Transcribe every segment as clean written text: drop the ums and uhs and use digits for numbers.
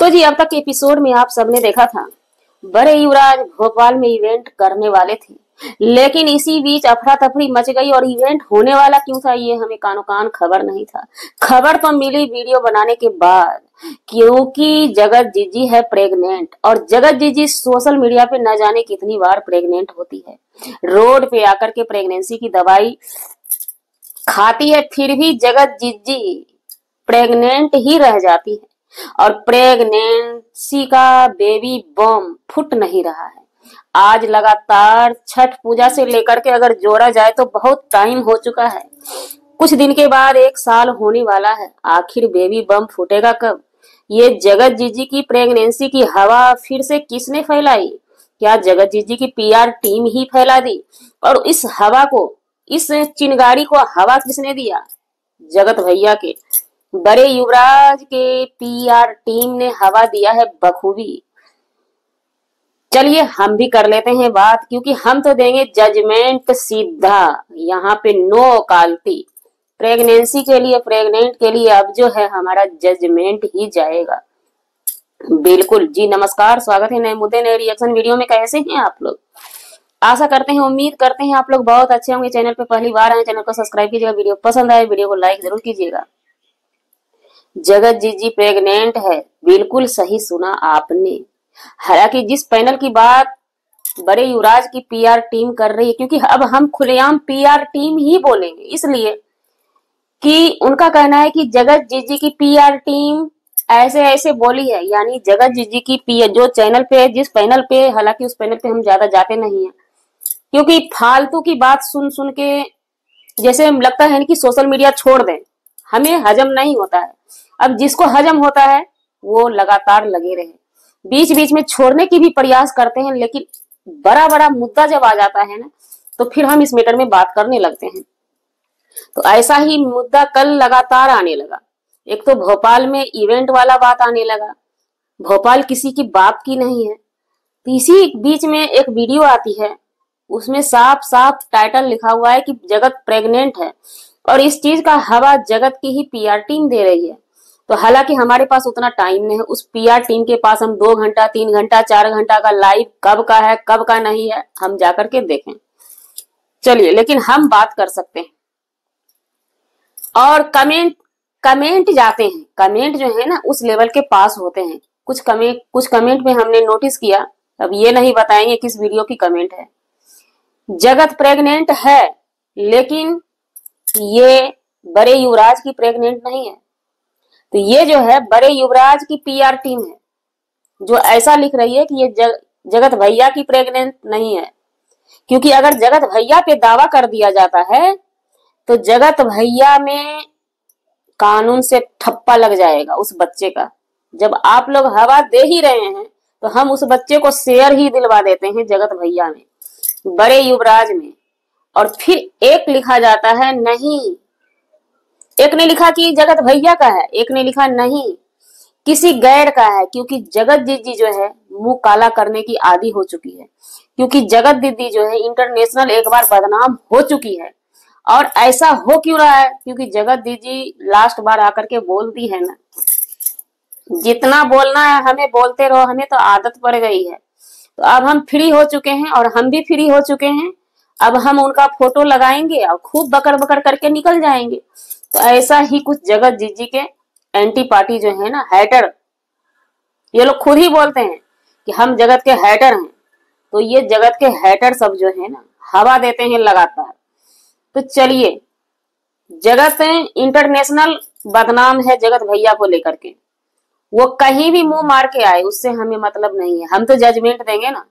तो जी अब तक के एपिसोड में आप सबने देखा था बड़े युवराज भोपाल में इवेंट करने वाले थे, लेकिन इसी बीच अफरा तफरी मच गई और इवेंट होने वाला क्यों था ये हमें कानो कान खबर नहीं था। खबर तो मिली वीडियो बनाने के बाद, क्योंकि जगत जीजी है प्रेग्नेंट और जगत जीजी सोशल मीडिया पे न जाने कितनी बार प्रेग्नेंट होती है, रोड पे आकर के प्रेगनेंसी की दवाई खाती है, फिर भी जगत जीजी प्रेग्नेंट ही रह जाती है और प्रेगनेंसी का बेबी बम फुट नहीं रहा है। आज लगातार छठ पूजा से लेकर के अगर जोड़ा जाए तो बहुत टाइम हो चुका है। कुछ दिन के बाद 1 साल होने वाला है। आखिर बेबी बम फूटेगा कब? ये जगत जीजी की प्रेगनेंसी की हवा फिर से किसने फैलाई? क्या जगत जीजी की पीआर टीम ही फैला दी? और इस हवा को, इस चिंगारी को हवा किसने दिया? जगत भैया के बड़े युवराज के पीआर टीम ने हवा दिया है बखूबी। चलिए हम भी कर लेते हैं बात, क्योंकि हम तो देंगे जजमेंट सीधा। यहाँ पे नो वकालती। प्रेगनेंसी के लिए, प्रेग्नेंट के लिए अब जो है हमारा जजमेंट ही जाएगा। बिल्कुल जी। नमस्कार, स्वागत है नए मुद्दे नए रिएक्शन वीडियो में। कैसे हैं आप लोग? आशा करते हैं, उम्मीद करते हैं आप लोग बहुत अच्छे होंगे। चैनल पे पहली बार आए, चैनल को सब्सक्राइब कीजिएगा। वीडियो पसंद आए वीडियो को लाइक जरूर कीजिएगा। जगत जीजी प्रेग्नेंट है, बिल्कुल सही सुना आपने। हालांकि जिस पैनल की बात बड़े युवराज की पीआर टीम कर रही है, क्योंकि अब हम खुलेआम पीआर टीम ही बोलेंगे, इसलिए कि उनका कहना है कि जगत जीजी की पीआर टीम ऐसे ऐसे बोली है। यानी जगत जीजी की पीआर जो चैनल पे, जिस पैनल पे, हालांकि उस पैनल पे हम ज्यादा जाते नहीं है, क्योंकि फालतू की बात सुन सुन के जैसे लगता है कि सोशल मीडिया छोड़ दें, हमें हजम नहीं होता है। अब जिसको हजम होता है वो लगातार लगे रहे, बीच बीच में छोड़ने की भी प्रयास करते हैं, लेकिन बड़ा बड़ा मुद्दा जब आ जाता है ना, तो फिर हम इस मैटर में बात करने लगते हैं। तो ऐसा ही मुद्दा कल लगातार आने लगा। एक तो भोपाल में इवेंट वाला बात आने लगा। भोपाल किसी की बाप की नहीं है। तो इसी बीच में एक वीडियो आती है, उसमें साफ साफ टाइटल लिखा हुआ है कि जगत प्रेग्नेंट है और इस चीज का हवा जगत की ही पीआर टीम दे रही है। तो हालांकि हमारे पास उतना टाइम नहीं है, उस पीआर टीम के पास हम 2 घंटा 3 घंटा 4 घंटा का लाइव कब का है कब का नहीं है हम जाकर के देखें। चलिए, लेकिन हम बात कर सकते हैं। और कमेंट जाते हैं, कमेंट जो है ना उस लेवल के पास होते हैं। कुछ कमेंट में हमने नोटिस किया, अब ये नहीं बताएंगे किस वीडियो की कमेंट है। जगत प्रेग्नेंट है, लेकिन ये बड़े युवराज की प्रेग्नेंट नहीं है। तो ये जो है बड़े युवराज की पीआर टीम है जो ऐसा लिख रही है कि ये जगत भैया की प्रेग्नेंट नहीं है। क्योंकि अगर जगत भैया पे दावा कर दिया जाता है तो जगत भैया में कानून से ठप्पा लग जाएगा उस बच्चे का। जब आप लोग हवा दे ही रहे हैं तो हम उस बच्चे को शेयर ही दिलवा देते हैं जगत भैया में, बड़े युवराज में। और फिर एक लिखा जाता है नहीं, एक ने लिखा कि जगत भैया का है, एक ने लिखा नहीं किसी गैर का है। क्योंकि जगत दीदी जो है मुंह काला करने की आदी हो चुकी है, क्योंकि जगत दीदी जो है इंटरनेशनल एक बार बदनाम हो चुकी है। और ऐसा हो क्यों रहा है? क्योंकि जगत दीदी लास्ट बार आकर के बोलती है ना, जितना बोलना है हमें बोलते रहो, हमें तो आदत पड़ गई है। तो अब हम फ्री हो चुके हैं और हम भी फ्री हो चुके हैं। अब हम उनका फोटो लगाएंगे और खूब बकर बकर करके निकल जाएंगे। तो ऐसा ही कुछ जगत जीजी के एंटी पार्टी जो है ना, हैटर, ये लोग खुद ही बोलते हैं कि हम जगत के हैटर हैं। तो ये जगत के हैटर सब जो है ना हवा देते हैं लगातार। तो चलिए, जगत इंटरनेशनल बदनाम है जगत भैया को लेकर के। वो कहीं भी मुंह मार के आए उससे हमें मतलब नहीं है, हम तो जजमेंट देंगे ना।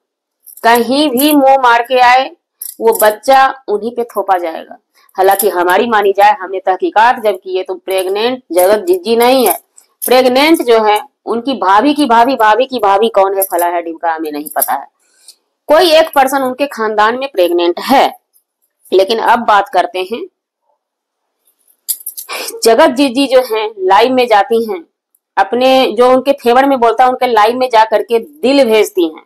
कहीं भी मुंह मार के आए वो बच्चा उन्हीं पे थोपा जाएगा। हालांकि हमारी मानी जाए, हमने तहकीकात जब की है तो प्रेग्नेंट जगत जीजी नहीं है। प्रेग्नेंट जो है उनकी भाभी की भाभी, भाभी की भाभी कौन है फला है डिमका, हमें नहीं पता है। कोई एक पर्सन उनके खानदान में प्रेग्नेंट है। लेकिन अब बात करते हैं, जगत जीजी जो है लाइव में जाती हैं, अपने जो उनके फेवर में बोलता है उनके लाइव में जा करके दिल भेजती हैं।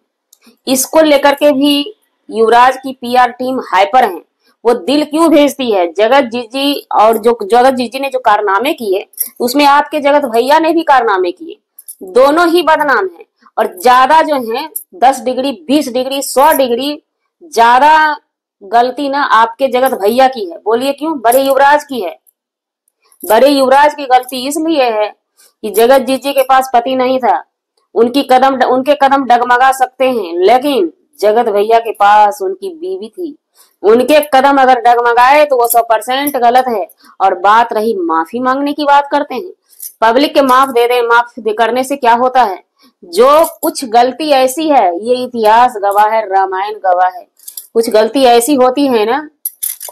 इसको लेकर के भी युवराज की पीआर टीम हाइपर है। वो दिल क्यों भेजती है? जगत जीजी, और जो जगत जीजी ने जो कारनामे किए उसमें आपके जगत भैया ने भी कारनामे किए। दोनों ही बदनाम है। और ज्यादा जो है 10 डिग्री 20 डिग्री 100 डिग्री ज्यादा गलती ना आपके जगत भैया की है। बोलिए क्यों? बड़े युवराज की है। बड़े युवराज की गलती इसलिए है कि जगत जीत जी के पास पति नहीं था। उनके कदम डगमगा सकते हैं, लेकिन जगत भैया के पास उनकी बीवी थी। उनके कदम अगर डगमगाए तो वो 100% गलत है। और बात रही माफी मांगने की, बात करते हैं पब्लिक के माफ दे दे। करने से क्या होता है? जो कुछ गलती ऐसी है, ये इतिहास गवाह है, रामायण गवाह है, कुछ गलती ऐसी होती है ना,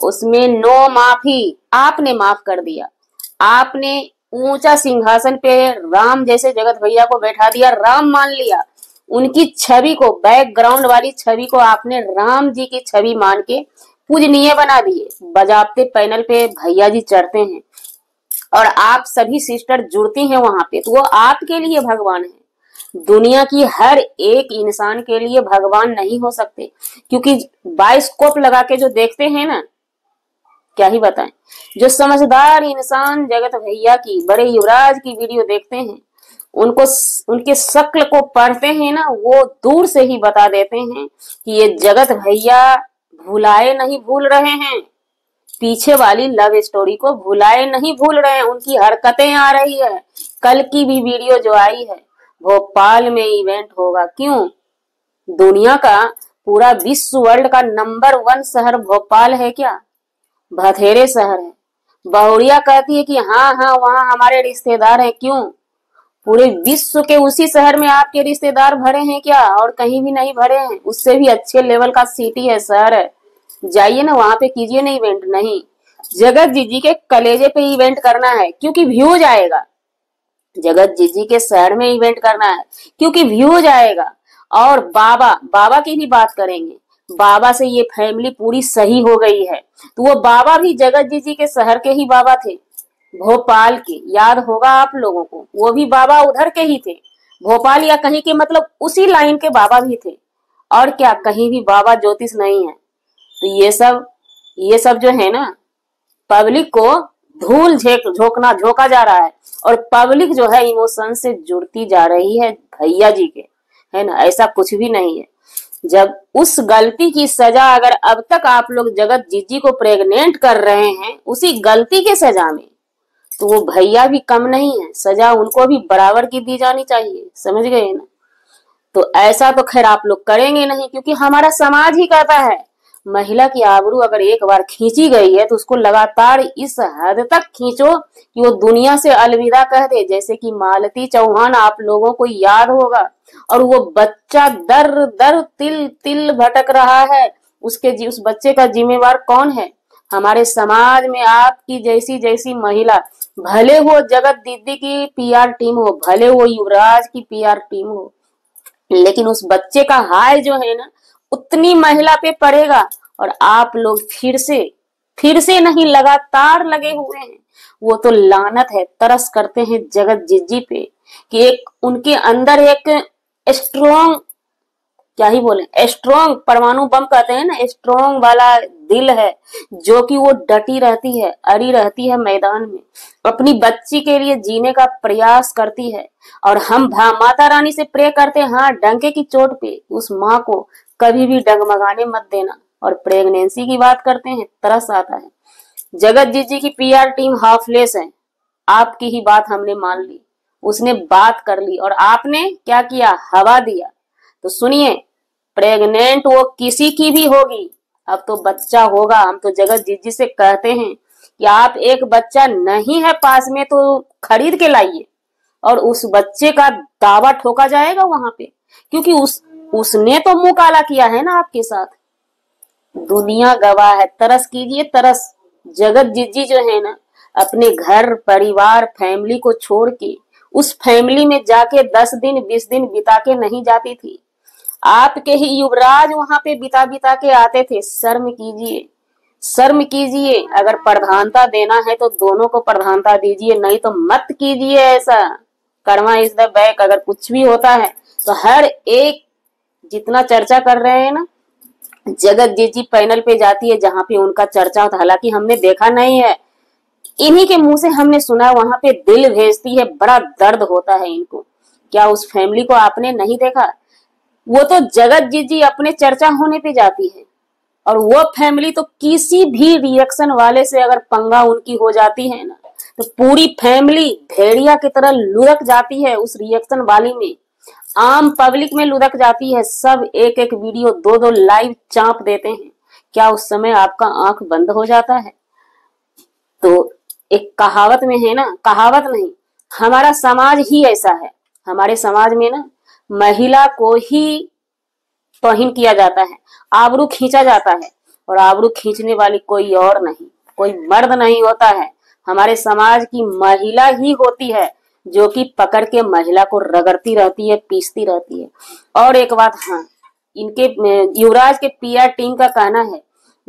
उसमें नो माफी। आपने माफ कर दिया, आपने ऊंचा सिंहासन पे राम जैसे जगत भैया को बैठा दिया, राम मान लिया। उनकी छवि को, बैकग्राउंड वाली छवि को आपने राम जी की छवि मान के पूजनीय बना दिए। बजाते पैनल पे भैया जी चढ़ते हैं और आप सभी सिस्टर जुड़ती हैं वहां पे, तो वो आपके लिए भगवान है। दुनिया की हर एक इंसान के लिए भगवान नहीं हो सकते, क्योंकि बाइस्कोप लगा के जो देखते हैं ना, क्या ही बताएं। जो समझदार इंसान जगत भैया की, बड़े युवराज की वीडियो देखते हैं, उनको उनके शक्ल को पढ़ते हैं ना, वो दूर से ही बता देते हैं कि ये जगत भैया भुलाए नहीं भूल रहे हैं, पीछे वाली लव स्टोरी को भुलाए नहीं भूल रहे हैं। उनकी हरकतें आ रही है। कल की भी वीडियो जो आई है, भोपाल में इवेंट होगा। क्यों? दुनिया का, पूरा विश्व वर्ल्ड का नंबर 1 शहर भोपाल है क्या? बथेरे शहर है। बहुरिया कहती है कि हाँ हाँ वहां हमारे रिश्तेदार हैं। क्यों? पूरे विश्व के उसी शहर में आपके रिश्तेदार भरे हैं क्या? और कहीं भी नहीं भरे हैं। उससे भी अच्छे लेवल का सिटी है, शहर है। जाइए ना वहां पे, कीजिए ना इवेंट। नहीं, जगत जीजी के कलेजे पे इवेंट करना है क्योंकि व्यूज आएगा। जगत जीजी के शहर में इवेंट करना है क्योंकि व्यूज आएगा। और बाबा की भी बात करेंगे। बाबा से ये फैमिली पूरी सही हो गई है, तो वो बाबा भी जगत जीजी के शहर के ही बाबा थे, भोपाल के। याद होगा आप लोगों को, वो भी बाबा उधर के ही थे, भोपाल या कहीं के, मतलब उसी लाइन के बाबा भी थे। और क्या, कहीं भी बाबा ज्योतिष नहीं है। तो ये सब जो है ना, पब्लिक को धूल झोंका जा रहा है। और पब्लिक जो है इमोशन से जुड़ती जा रही है भैया जी के, है ना। ऐसा कुछ भी नहीं है। जब उस गलती की सजा, अगर अब तक आप लोग जगत जीजी को प्रेग्नेंट कर रहे हैं उसी गलती के सजा में, तो वो भैया भी कम नहीं है। सजा उनको भी बराबर की दी जानी चाहिए, समझ गए ना। तो ऐसा तो खैर आप लोग करेंगे नहीं, क्योंकि हमारा समाज ही कहता है महिला की आबरू अगर एक बार खींची गई है तो उसको लगातार इस हद तक खींचो कि वो दुनिया से अलविदा कह दे। जैसे कि मालती चौहान आप लोगों को याद होगा, और वो बच्चा दर दर तिल तिल भटक रहा है। उस बच्चे का जिम्मेवार कौन है? हमारे समाज में आपकी जैसी जैसी महिला, भले वो जगत दीदी की पीआर टीम हो, भले वो युवराज की पीआर टीम हो, लेकिन उस बच्चे का हाय जो है ना, उतनी महिला पे पड़ेगा। और आप लोग फिर से नहीं, लगातार लगे हुए हैं। वो तो लानत है, तरस करते हैं जगत जीजी पे कि एक उनके अंदर एक स्ट्रॉन्ग, क्या ही बोले, स्ट्रॉन्ग परमाणु बम कहते हैं ना, स्ट्रॉन्ग वाला दिल है, जो कि वो डटी रहती है, अड़ी रहती है मैदान में, अपनी बच्ची के लिए जीने का प्रयास करती है। और हम माता रानी से प्रे करते हैं, हाँ डंके की चोट पे उस माँ को कभी भी डगमगाने मत देना। और प्रेगनेंसी की बात करते हैं, तरस आता है। जगत जीजी की पीआर टीम हाफलेस है। आपकी ही बात हमने मान ली, उसने बात कर ली, और आपने क्या किया? हवा दिया। तो सुनिए, प्रेग्नेंट वो किसी की भी होगी, अब तो बच्चा होगा। हम तो जगत जीजी से कहते हैं कि आप एक बच्चा नहीं है पास में तो खरीद के लाइए, और उस बच्चे का दावा ठोका जाएगा वहां पे, क्योंकि उसने तो मुंह काला किया है ना आपके साथ। दुनिया गवाह है। तरस कीजिए, तरस। जगत जीजी जो है ना, अपने घर परिवार फैमिली को छोड़ के उस फैमिली में जाके 10 दिन 20 दिन बिता के नहीं जाती थी। आपके ही युवराज वहां पे बिता के आते थे। शर्म कीजिए, शर्म कीजिए। अगर प्रधानता देना है तो दोनों को प्रधानता दीजिए, नहीं तो मत कीजिए ऐसा। Karma is the back. अगर कुछ भी होता है तो हर एक, जितना चर्चा कर रहे हैं ना, जगत जीजी पैनल पे जाती है जहां पे उनका चर्चा होता है। हालांकि हमने देखा नहीं है, इन्हीं के मुंह से हमने सुना, वहां पे दिल भेजती है। बड़ा दर्द होता है इनको क्या उस फैमिली को आपने नहीं देखा? वो तो जगत जी अपने चर्चा होने पे जाती है, और वो फैमिली तो किसी भी रिएक्शन वाले से अगर पंगा उनकी हो जाती है ना, तो पूरी फैमिली भेड़िया की तरह लुढ़क जाती है उस रिएक्शन वाली में, आम पब्लिक में लुढ़क जाती है। सब एक एक वीडियो 2-2 लाइव चाप देते हैं। क्या उस समय आपका आंख बंद हो जाता है? तो एक कहावत में है ना, कहावत नहीं, हमारा समाज ही ऐसा है। हमारे समाज में ना महिला को ही तौहीन किया जाता है, आबरू खींचा जाता है, और आबरू खींचने वाली कोई और नहीं, कोई मर्द नहीं होता है। हमारे समाज की महिला ही होती है जो कि पकड़ के महिला को रगड़ती रहती है, पीसती रहती है। और एक बात, हाँ, इनके युवराज के पीआर टीम का कहना है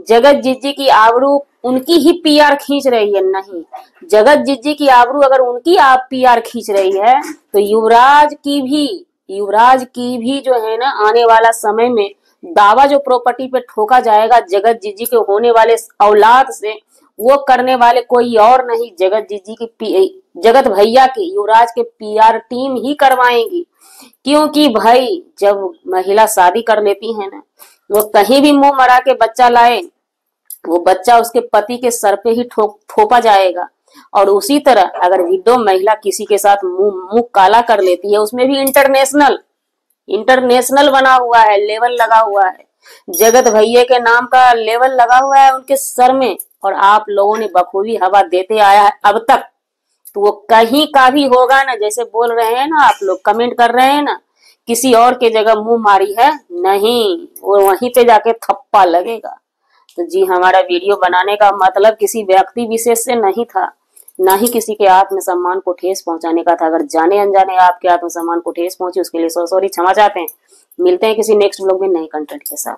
जगत जिज्जी की आबरू उनकी ही पीआर खींच रही है। नहीं, जगत जिज्जी की आबरू अगर उनकी आप पीआर खींच रही है तो युवराज की भी जो है ना, आने वाला समय में दावा जो प्रॉपर्टी पे ठोका जाएगा जगत जिज्जी के होने वाले औलाद से, वो करने वाले कोई और नहीं, जगत भैया के, युवराज के पीआर टीम ही करवाएंगी। क्योंकि भाई जब महिला शादी कर लेती है ना, वो कहीं भी मुंह मरा के बच्चा लाए, वो बच्चा उसके पति के सर पे ही थोपा जाएगा। और उसी तरह अगर विडो महिला किसी के साथ मुंह काला कर लेती है, उसमें भी इंटरनेशनल बना हुआ है, लेवल लगा हुआ है, जगत भैया के नाम का लेवल लगा हुआ है उनके सर में, और आप लोगों ने बखूबी हवा देते आया है अब तक। तो वो कहीं का भी होगा ना, जैसे बोल रहे हैं ना आप लोग, कमेंट कर रहे हैं ना, किसी और के जगह मुंह मारी है नहीं, वो वहीं पे जाके थप्पा लगेगा। तो जी, हमारा वीडियो बनाने का मतलब किसी व्यक्ति विशेष से नहीं था, ना ही किसी के आत्मसम्मान को ठेस पहुंचाने का था। अगर जाने अनजाने आपके आत्मसम्मान को ठेस पहुंची, उसके लिए सॉरी, क्षमा चाहते हैं। मिलते हैं किसी नेक्स्ट ब्लॉग में नए कंटेंट के साथ।